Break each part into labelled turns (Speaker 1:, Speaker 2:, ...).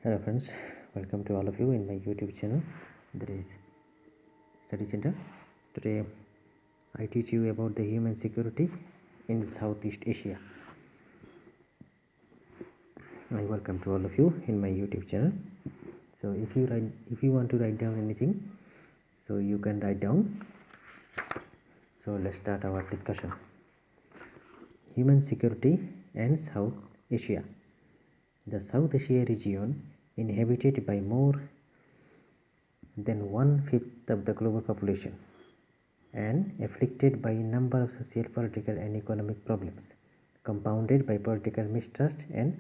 Speaker 1: Hello friends, welcome to all of you in my YouTube channel, that is Study Center. Today I teach you about the human security in Southeast Asia. I welcome to all of you in my YouTube channel. So if you want to write down anything, so you can write down. So let's start our discussion. Human security and South Asia. The South Asia region, inhabited by more than 1/5 of the global population and afflicted by a number of social, political, and economic problems, compounded by political mistrust and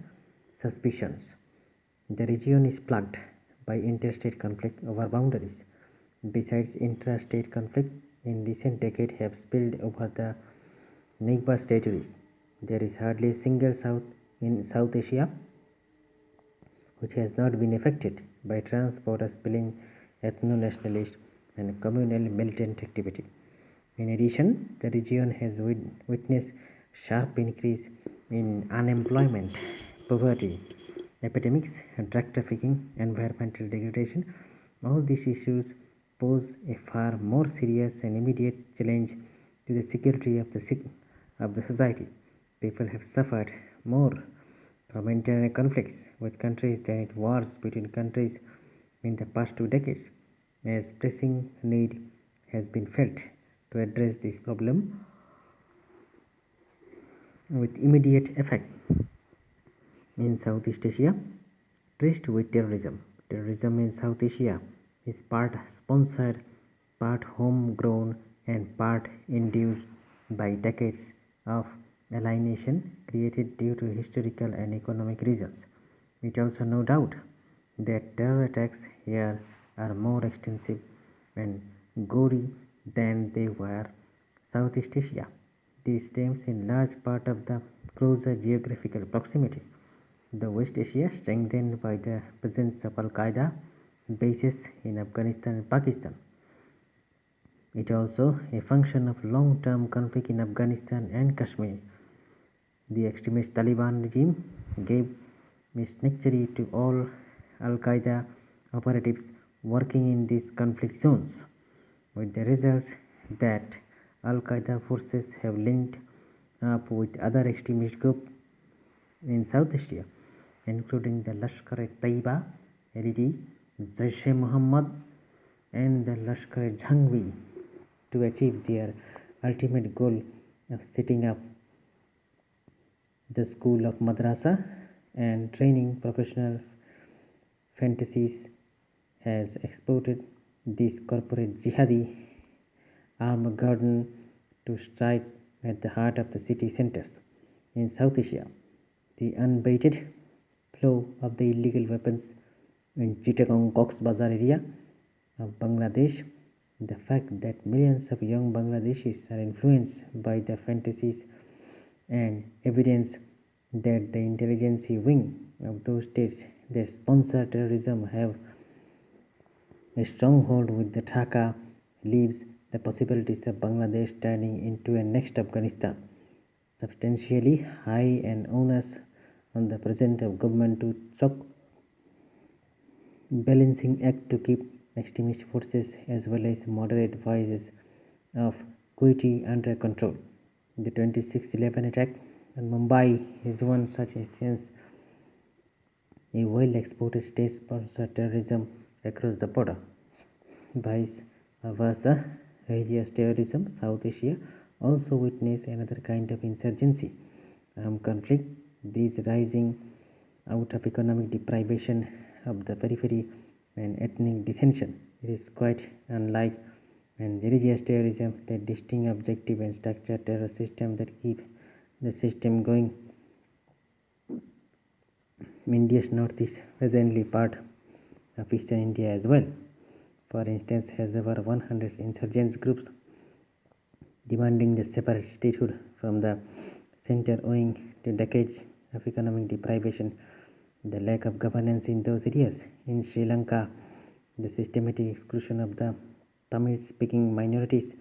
Speaker 1: suspicions. The region is plagued by interstate conflict over boundaries. Besides, intrastate conflict in recent decades have spilled over the neighbor territories. There is hardly a single South Asia which has not been affected by trans-border spilling, ethno-nationalist, and communal militant activity. In addition, the region has witnessed sharp increase in unemployment, poverty, epidemics, drug trafficking, environmental degradation. All these issues pose a far more serious and immediate challenge to the security of the society. People have suffered more from internal conflicts with countries than it wars between countries in the past 2 decades, as pressing need has been felt to address this problem with immediate effect. In Southeast Asia, traced with terrorism. Terrorism in South Asia is part sponsored, part homegrown, and part induced by decades of alienation created due to historical and economic reasons. It also no doubt that terror attacks here are more extensive and gory than they were Southeast Asia. This stems in large part of the closer geographical proximity. The West Asia, strengthened by the presence of Al-Qaeda bases in Afghanistan and Pakistan. It also a function of long-term conflict in Afghanistan and Kashmir. The extremist Taliban regime gave sanctuary to all Al-Qaeda operatives working in these conflict zones, with the results that Al-Qaeda forces have linked up with other extremist groups in South Asia, including the Lashkar-e-Taiba, LTT, Jaish-e-Mohammed, and the Lashkar-e-Jhangvi, to achieve their ultimate goal of setting up the school of madrasa and training professional fantasies. Has exported this corporate jihadi Armageddon to strike at the heart of the city centers. In South Asia, the unabated flow of the illegal weapons in Chittagong Cox Bazar area of Bangladesh, the fact that millions of young Bangladeshis are influenced by the fantasies, and evidence that the intelligence wing of those states that sponsor terrorism have a stronghold with the Dhaka leaves the possibilities of Bangladesh turning into a next Afghanistan substantially high, and onus on the present of government to chalk balancing act to keep extremist forces as well as moderate voices of Kuwaiti under control. The 26/11 attack on Mumbai is one such instance. A well-exported state-sponsored terrorism across the border. Vice versa, religious terrorism, South Asia also witnessed another kind of insurgency, armed conflict. These rising out of economic deprivation of the periphery and ethnic dissension. It is quite unlike and religious terrorism, that distinct objective and structured terror system that keep the system going. India's northeast, presently part of eastern India as well, for instance, has over 100 insurgent groups demanding the separate statehood from the center owing to decades of economic deprivation, the lack of governance in those areas. In Sri Lanka, the systematic exclusion of the Tamil-speaking minorities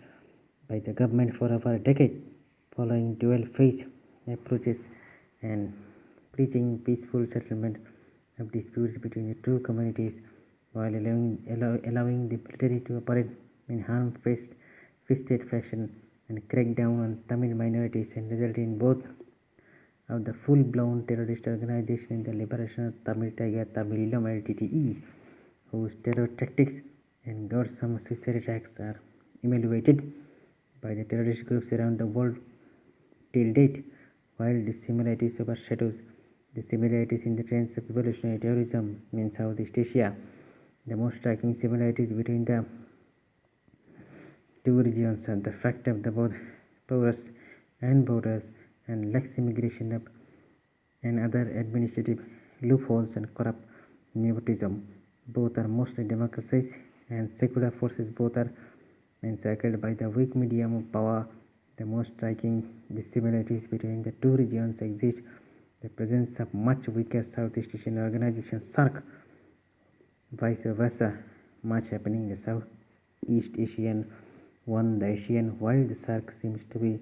Speaker 1: by the government for over a decade, following dual-phase approaches and preaching peaceful settlement of disputes between the two communities while allowing the military to operate in ham-fisted fashion and crack down on Tamil minorities and result in both of the full-blown terrorist organization in the Liberation of Tamil Tiger Tamilum LTTE, whose terror tactics and gruesome suicide attacks are evaluated by the terrorist groups around the world till date. While the similarities overshadows the similarities in the trends of evolutionary terrorism in Southeast Asia, the most striking similarities between the two regions are the fact of the both porous and borders and lax immigration of and other administrative loopholes and corrupt nepotism. Both are mostly democracies and secular forces. Both are encircled by the weak medium of power. The most striking dissimilarities between the two regions exist the presence of much weaker Southeast Asian organization SAARC, vice versa, much happening in the Southeast Asian one, the Asian, while the SAARC seems to be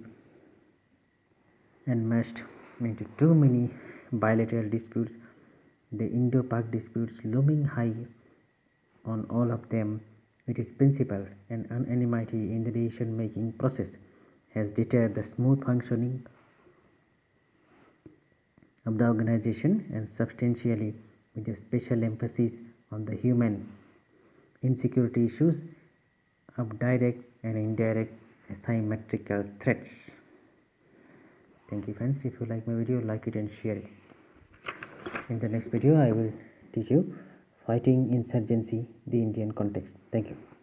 Speaker 1: enmeshed into too many bilateral disputes, the Indo-Pak disputes looming high on all of them. Its principle and unanimity in the decision-making process has deterred the smooth functioning of the organization and substantially with a special emphasis on the human insecurity issues of direct and indirect asymmetrical threats. Thank you friends. If you like my video, like it and share it. In the next video I will teach you fighting insurgency, the Indian context. Thank you.